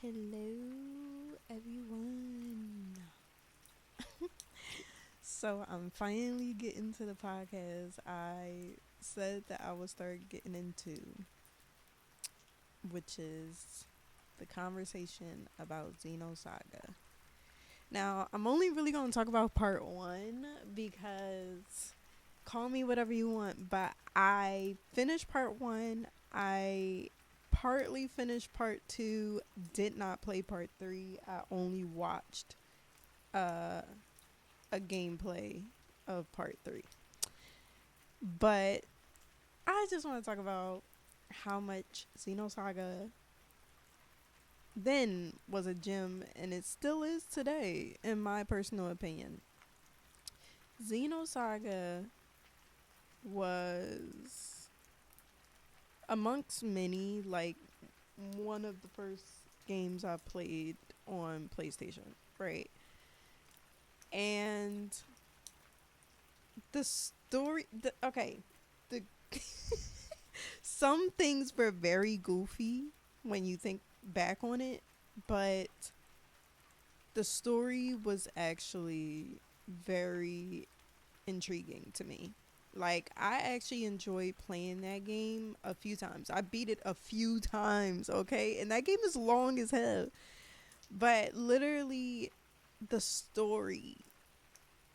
Hello, everyone. So I'm finally getting to the podcast I said that I would start getting into, which is the conversation about Xenosaga. Now, I'm only really going to talk about part one because call me whatever you want, but I finished part one. I partly finished part two, did not play part three. I only watched uh, a gameplay of part three. But I just want to talk about how much Xenosaga then was a gem and it still is today, in my personal opinion. Xenosaga was amongst many, like, one of the first games I played on PlayStation, right? And the story, okay, the some things were very goofy when you think back on it, but the story was actually very intriguing to me. Like, I actually enjoyed playing that game a few times. I beat it a few times, okay? And that game is long as hell. But literally, the story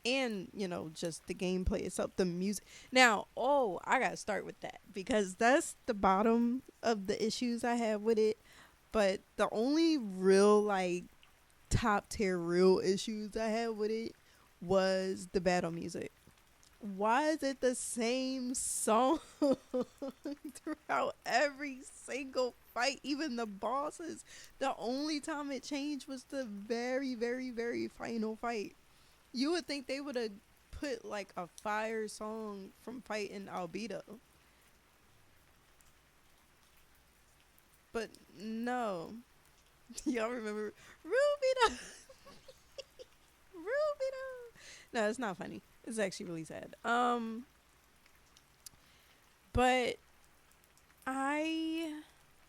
and, just the gameplay itself, the music. Now, I gotta start with that because that's the bottom of the issues I have with it. But the only real, like, top tier real issues I had with it was the battle music. Why is it the same song throughout every single fight, even the bosses? The only time it changed was the very, very, very final fight. You would think they would have put like a fire song from fighting Albedo, but no. Y'all remember Rubido? Rubido. No, it's not funny. It's actually really sad. But I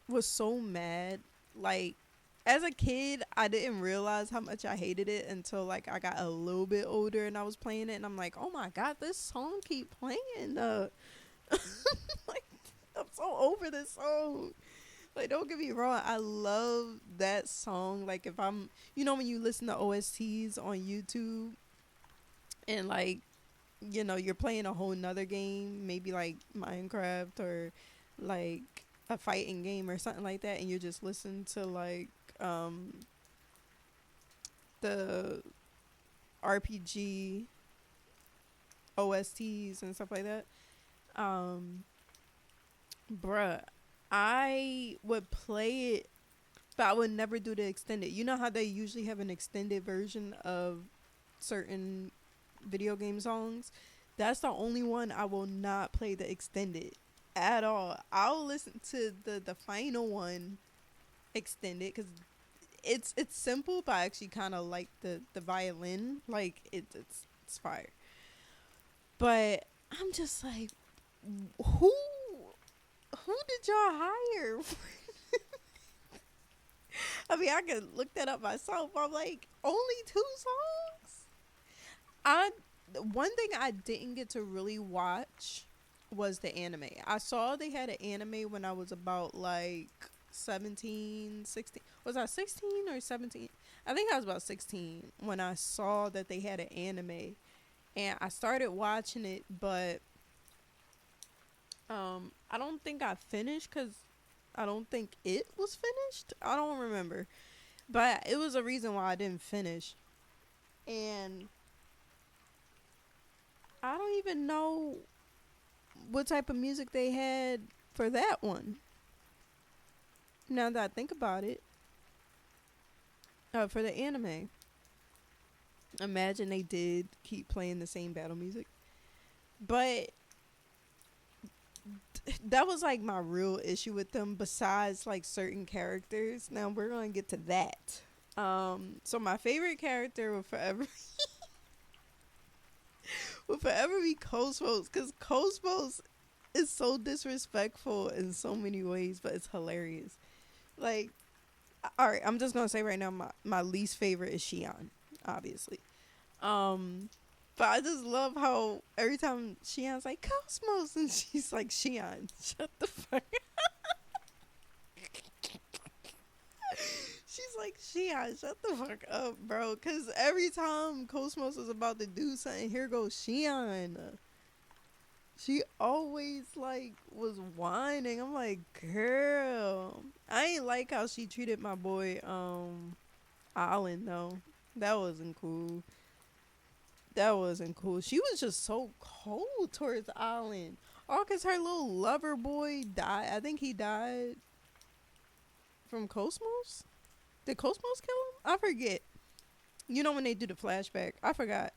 was so mad. Like, as a kid, I didn't realize how much I hated it until like I got a little bit older and I was playing it and I'm like, oh my god, this song keep playing. Like, I'm so over this song. Like, don't get me wrong, I love that song. Like, if I'm, when you listen to OSTs on YouTube and like, you're playing a whole nother game, maybe like Minecraft or like a fighting game or something like that, and you're just listening to like the RPG OSTs and stuff like that. Um, bruh, I would play it, but I would never do the extended. You know how they usually have an extended version of certain video game songs? That's the only one I will not play the extended at all. I'll listen to the final one extended because it's simple, but I actually kind of like the violin. Like, it's fire. But I'm just like, who who did y'all hire? I mean, I could look that up myself. I'm like, only two songs. I One thing I didn't get to really watch was the anime. I saw they had an anime when I was about like 17, 16. Was I 16 or 17? I think I was about 16 when I saw that they had an anime. And I started watching it, but I don't think I finished because I don't think it was finished. I don't remember. But it was a reason why I didn't finish. And I don't even know what type of music they had for that one. Now that I think about it, for the anime, imagine they did keep playing the same battle music. But that was like my real issue with them, besides like certain characters. Now we're going to get to that. So my favorite character will forever be Cosmos, because Cosmos is so disrespectful in so many ways, but it's hilarious. Like, All right, I'm just gonna say right now, my least favorite is Shion, obviously. Um, but I just love how every time Shion's like Cosmos, and she's like Shion, shut the fuck. She's like Shion, shut the fuck up, bro. Cause every time Cosmos is about to do something, here goes Shion. She always like was whining. I'm like, girl, I ain't like how she treated my boy Alan though. That wasn't cool. That wasn't cool. She was just so cold towards Alan. All cause her little lover boy died. I think he died from Cosmos. Did Cosmos kill him? I forget. You know when they do the flashback. I forgot.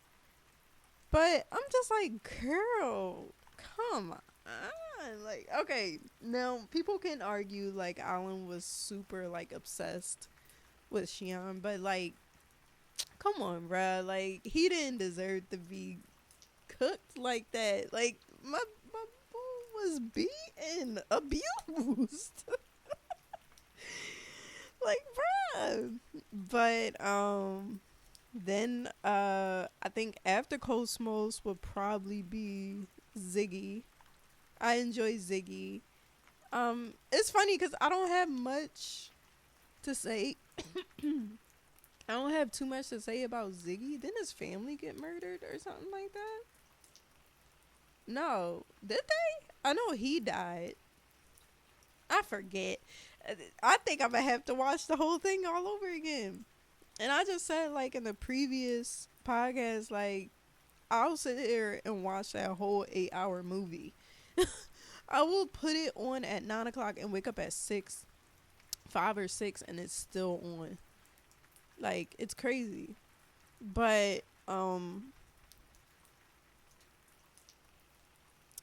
But I'm just like, girl, come on. Like, okay, now people can argue like Alan was super like obsessed with Shion, but like, come on, bruh. Like, he didn't deserve to be cooked like that. Like, my boy was beaten, abused. Like, bruh. But then I think after Cosmos would probably be Ziggy. I enjoy Ziggy. It's funny because I don't have much to say. I don't have too much to say about Ziggy. Didn't his family get murdered or something like that? No, did they? I know he died. I forget. I think I'm gonna have to watch the whole thing all over again. And I just said, like, in the previous podcast, like, I'll sit here and watch that whole 8-hour movie. I will put it on at 9 o'clock and wake up at 6, 5 or 6, and it's still on. Like, it's crazy. But,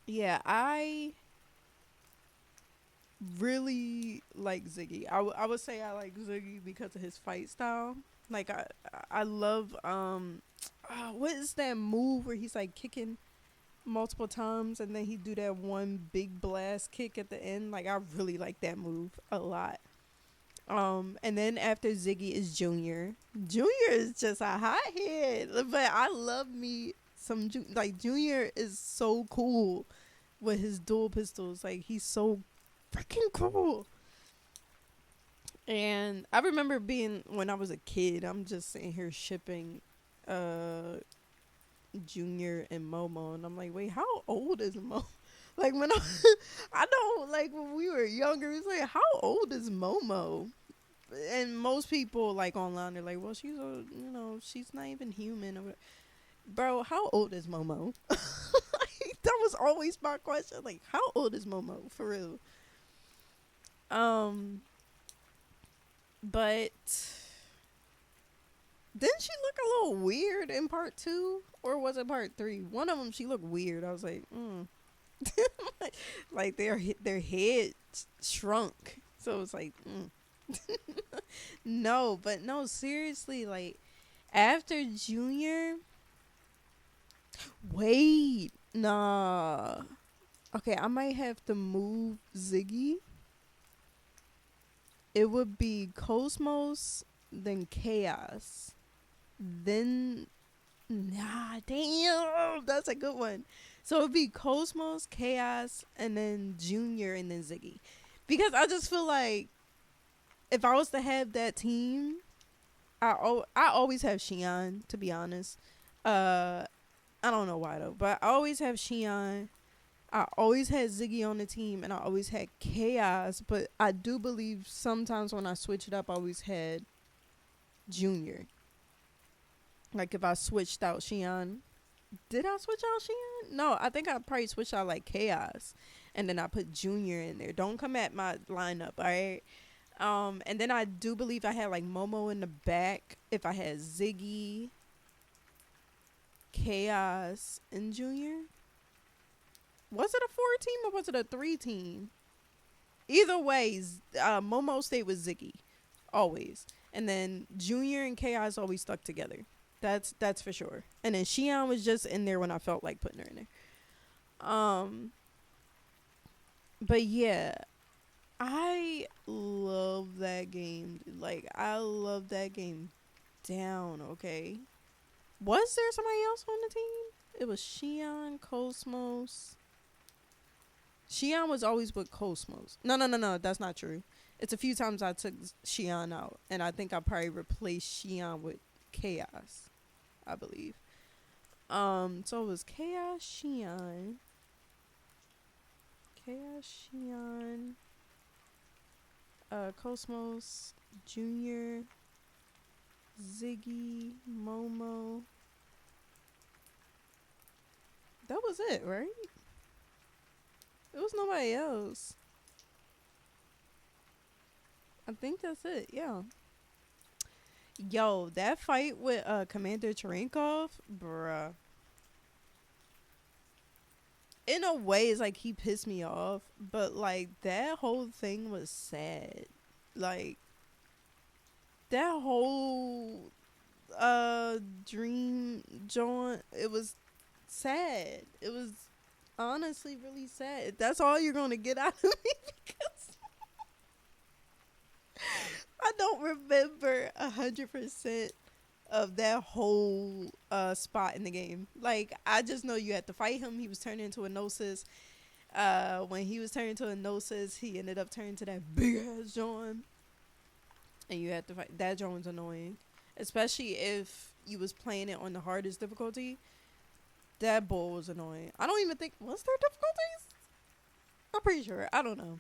yeah, I really like Ziggy. I would say I like Ziggy because of his fight style. Like, I love, what is that move where he's, like, kicking multiple times and then he do that one big blast kick at the end? Like, I really like that move a lot. And then after Ziggy is Junior. Junior is just a hothead, but I love me some like Junior is so cool with his dual pistols. Like, he's so freaking cool. And I remember being when I was a kid, I'm just sitting here shipping Junior and Momo, and I'm like, wait, how old is Momo? Like, when I know, like, when we were younger, it's like, how old is Momo? And most people, like, online, are like, well, she's she's not even human. Or whatever. Bro, how old is Momo? Like, that was always my question. Like, how old is Momo, for real? But didn't she look a little weird in part 2? Or was it part 3? One of them, she looked weird. I was like, like their head shrunk. So it was like, no, but no, seriously, like, after Junior, wait, nah. Okay, I might have to move Ziggy. It would be Cosmos, then Chaos, then damn, that's a good one. So it'd be Cosmos, Chaos, and then Junior, and then Ziggy, because I just feel like if I was to have that team, I always have Shion, to be honest. I don't know why though, but I always have Shion. I always had Ziggy on the team, and I always had Chaos, but I do believe sometimes when I switch it up, I always had Junior. Like, if I switched out Shion. Did I switch out Shion? No, I think I probably switched out, like, Chaos, and then I put Junior in there. Don't come at my lineup, alright? And then I do believe I had, like, Momo in the back if I had Ziggy, Chaos, and Junior. Was it a 4-team or was it a 3-team? Either way, Momo stayed with Ziggy. Always. And then Junior and Chaos always stuck together. That's for sure. And then Shion was just in there when I felt like putting her in there. But yeah. I love that game. Like, I love that game down, okay? Was there somebody else on the team? It was Shion, Cosmos. Shion was always with Cosmos. No, no, no, no. That's not true. It's a few times I took Shion out, and I think I probably replaced Shion with Chaos, I believe. So it was Chaos Shion, Cosmos, Junior, Ziggy, Momo. That was it, right? It was nobody else. I think that's it. Yeah. Yo, that fight with Commander Cherenkov, bruh. In a way, it's like he pissed me off, but like that whole thing was sad. Like that whole dream joint, it was sad. It was honestly really sad. That's all you're gonna get out of me because I don't remember 100% of that whole spot in the game. Like I just know you had to fight him. He was turned into a Gnosis. When he was turned into a Gnosis, he ended up turning to that big ass John, and you had to fight. That John was annoying, especially if you was playing it on the hardest difficulty. That bull was annoying. I don't even think was there difficulties. I'm pretty sure. I don't know,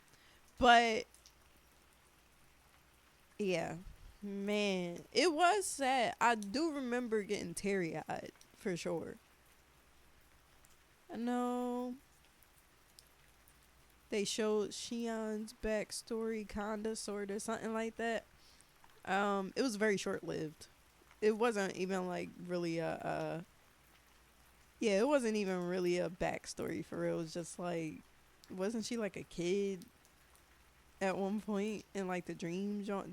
but yeah, man, it was sad. I do remember getting teary eyed for sure. I know they showed Shion's backstory, kinda, sorta, something like that. It was very short lived. It wasn't even like really yeah, it wasn't even really a backstory for real. It was just like, wasn't she like a kid at one point in like the dream genre?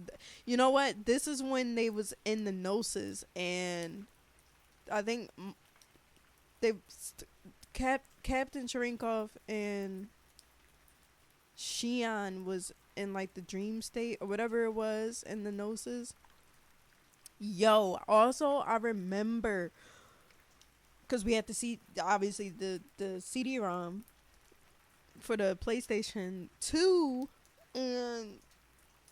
You know what? This is when they was in the Gnosis, and I think they Captain Cherenkov and Shion was in like the dream state or whatever it was in the Gnosis. Yo, also I remember because we had to see obviously the CD-ROM for the PlayStation 2, and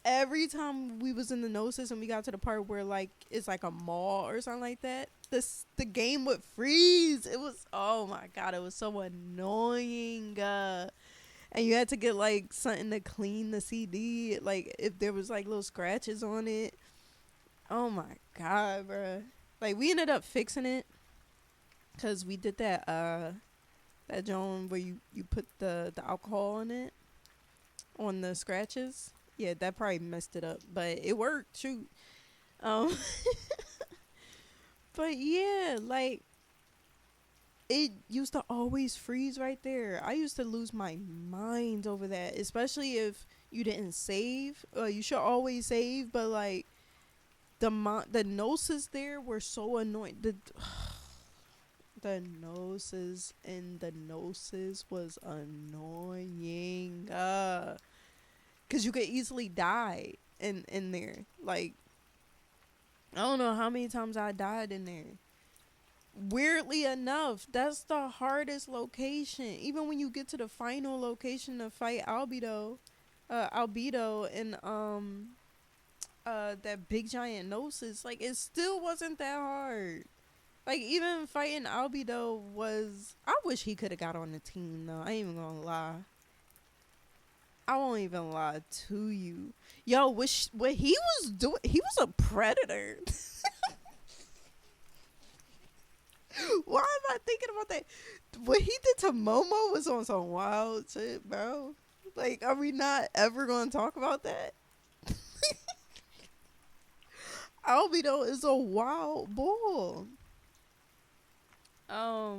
every time we was in the Gnosis and we got to the part where like it's like a mall or something like that, the game would freeze. It was, oh my god, it was so annoying. And you had to get like something to clean the CD, like if there was like little scratches on it. Oh my god, bruh. Like we ended up fixing it because we did that joint where you put the alcohol in it on the scratches. Yeah, that probably messed it up, but it worked. Shoot. Um, but yeah, like it used to always freeze right there. I used to lose my mind over that, especially if you didn't save. You should always save, but like the Gnosis there were so annoying. The Gnosis and the Gnosis was annoying. Cause you could easily die in there. Like I don't know how many times I died in there. Weirdly enough, that's the hardest location. Even when you get to the final location to fight Albedo and that big giant Gnosis, like it still wasn't that hard. Like even fighting Albedo was, I wish he could have got on the team though. I ain't even gonna lie. I won't even lie to you. Yo, what he was doing, he was a predator. Why am I thinking about that? What he did to Momo was on some wild shit, bro. Like, are we not ever going to talk about that? Albedo is a wild bull. I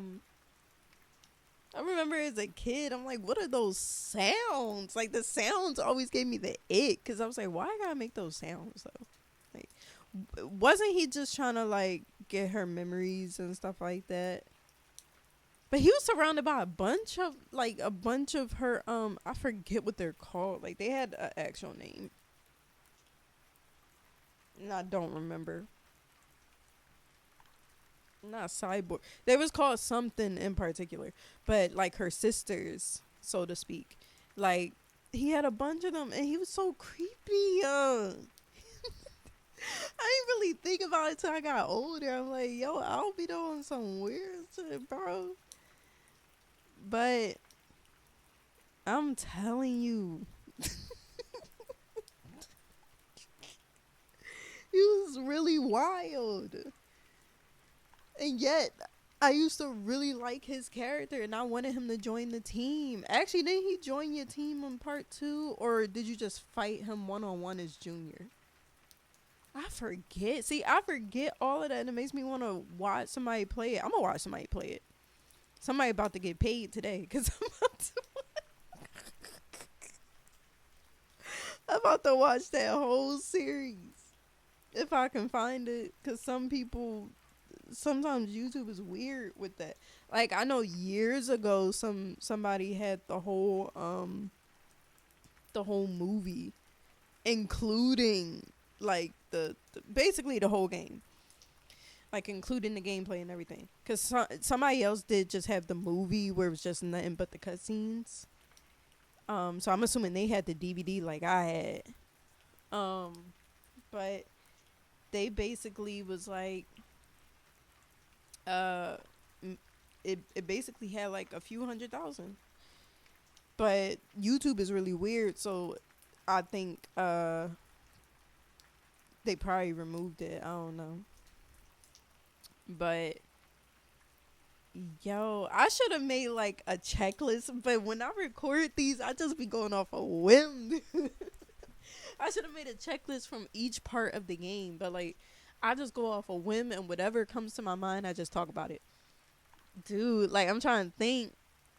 remember as a kid, I'm like, what are those sounds? Like, the sounds always gave me the ick, because I was like, why I gotta make those sounds, though? Like, wasn't he just trying to, like, get her memories and stuff like that? But he was surrounded by a bunch of her I forget what they're called. Like they had an actual name. And I don't remember. Not cyborg. They was called something in particular. But like her sisters, so to speak. Like he had a bunch of them and he was so creepy. I didn't really think about it till I got older. I'm like, yo, I'll be doing some weird shit, bro. But I'm telling you, he was really wild. And yet, I used to really like his character and I wanted him to join the team. Actually, didn't he join your team in part 2? Or did you just fight him one-on-one as Junior? I forget. See, I forget all of that and it makes me want to watch somebody play it. I'm going to watch somebody play it. Somebody about to get paid today because I'm about to watch that whole series if I can find it. Because sometimes YouTube is weird with that. Like I know years ago, somebody had the whole movie, including like the basically the whole game. Like including the gameplay and everything, because somebody else did just have the movie where it was just nothing but the cutscenes. So I'm assuming they had the DVD like I had. But they basically was like, it basically had like a few 100,000. But YouTube is really weird, so I think they probably removed it. I don't know. But yo, I should have made like a checklist, but when I record these, I just be going off a whim. I should have made a checklist from each part of the game, but like I just go off a whim and whatever comes to my mind, I just talk about it. Dude, like I'm trying to think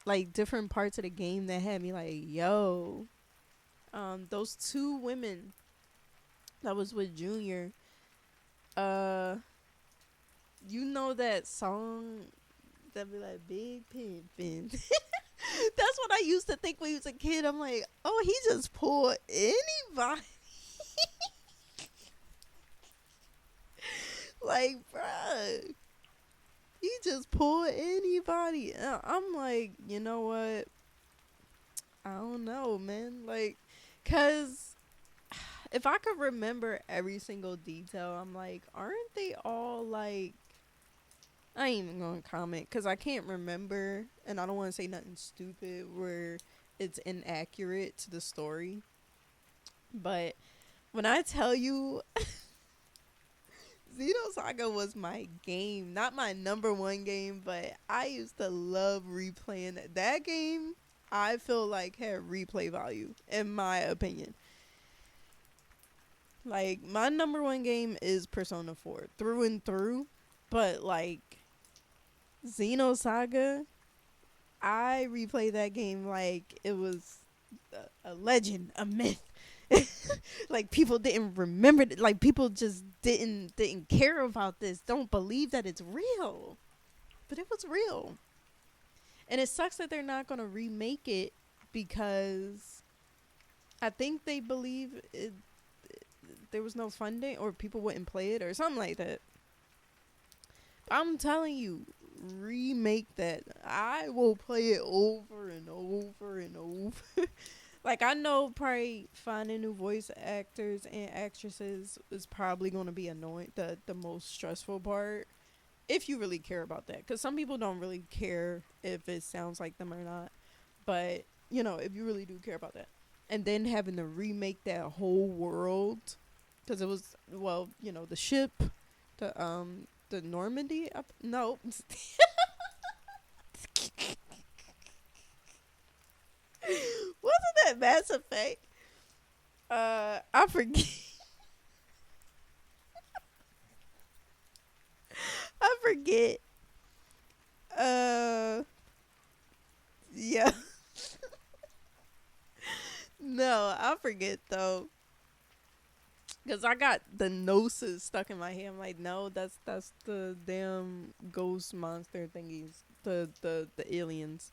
like different parts of the game that had me like, yo, those 2 women that was with Junior, you know that song that be like Big Pimpin'? That's what I used to think when he was a kid. I'm like, oh, he just pulled anybody. Like, bruh, he just pulled anybody. I'm like, you know what? I don't know, man. Like, cause if I could remember every single detail, I'm like, aren't they all like, I ain't even gonna comment because I can't remember and I don't want to say nothing stupid where it's inaccurate to the story. But when I tell you Xenosaga was my game, not my number 1 game, but I used to love replaying that. That game I feel like had replay value in my opinion. Like my number 1 game is Persona 4 through and through, but like Xenosaga, I replay that game like it was a legend, a myth. Like people didn't remember it. Like people just didn't care about this. Don't believe that it's real, but it was real. And it sucks that they're not gonna remake it because I think they believe there was no funding or people wouldn't play it or something like that. I'm telling you, remake that. I will play it over and over and over. Like I know probably finding new voice actors and actresses is probably going to be annoying, the most stressful part, if you really care about that, because some people don't really care if it sounds like them or not. But you know, if you really do care about that, and then having to remake that whole world, because it was, well, you know, the ship, the Normandy no. Wasn't that Mass Effect? I forget. I forget. Yeah. No, I forget though. Cause I got the Gnosis stuck in my head. I'm like, no, that's the damn ghost monster thingies, the aliens.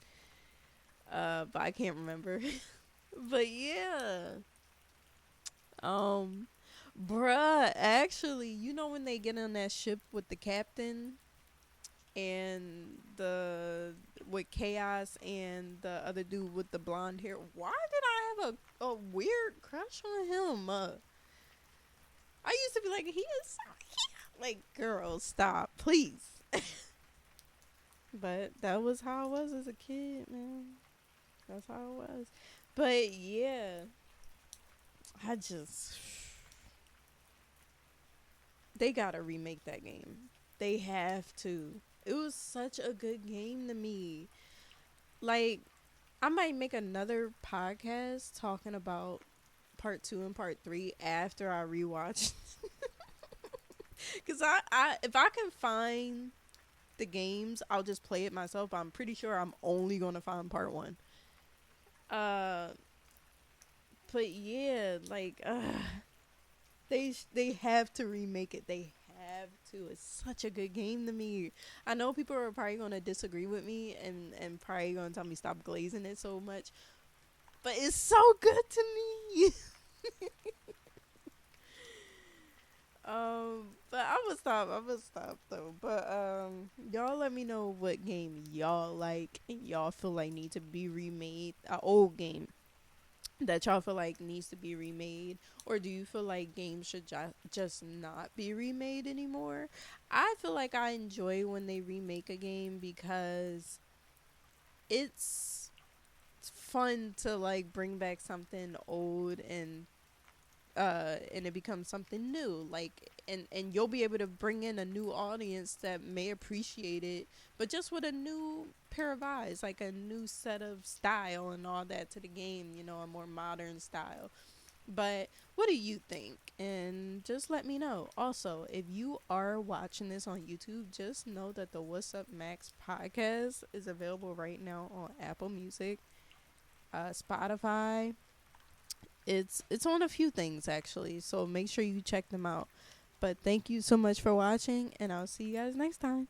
But I can't remember. But yeah, um, bruh, actually, you know when they get on that ship with the captain and the with Chaos and the other dude with the blonde hair. Why did I have a weird crush on him? I used to be like, he is so cute. Like, girl, stop, please. But that was how I was as a kid, man. That's how I was. But yeah, I just they gotta remake that game. They have to. It was such a good game to me. Like, I might make another podcast talking about part two and part three after I rewatch. Cause if I can find the games, I'll just play it myself. I'm pretty sure I'm only gonna find part one. Uh, but yeah, like, they have to remake it. They have to. It's such a good game to me. I know people are probably gonna disagree with me and probably gonna tell me stop glazing it so much, but it's so good to me. But I'm gonna stop though. But y'all let me know what game y'all like and y'all feel like need to be remade. An old game that y'all feel like needs to be remade, or do you feel like games should just not be remade anymore? I feel like I enjoy when they remake a game because it's fun to like bring back something old and it becomes something new, like, and you'll be able to bring in a new audience that may appreciate it, but just with a new pair of eyes, like a new set of style and all that to the game, a more modern style. But what do you think? And just let me know. Also, if you are watching this on YouTube, just know that the What's Up Max podcast is available right now on Apple Music, Spotify. It's on a few things actually, so make sure you check them out. But thank you so much for watching, and I'll see you guys next time.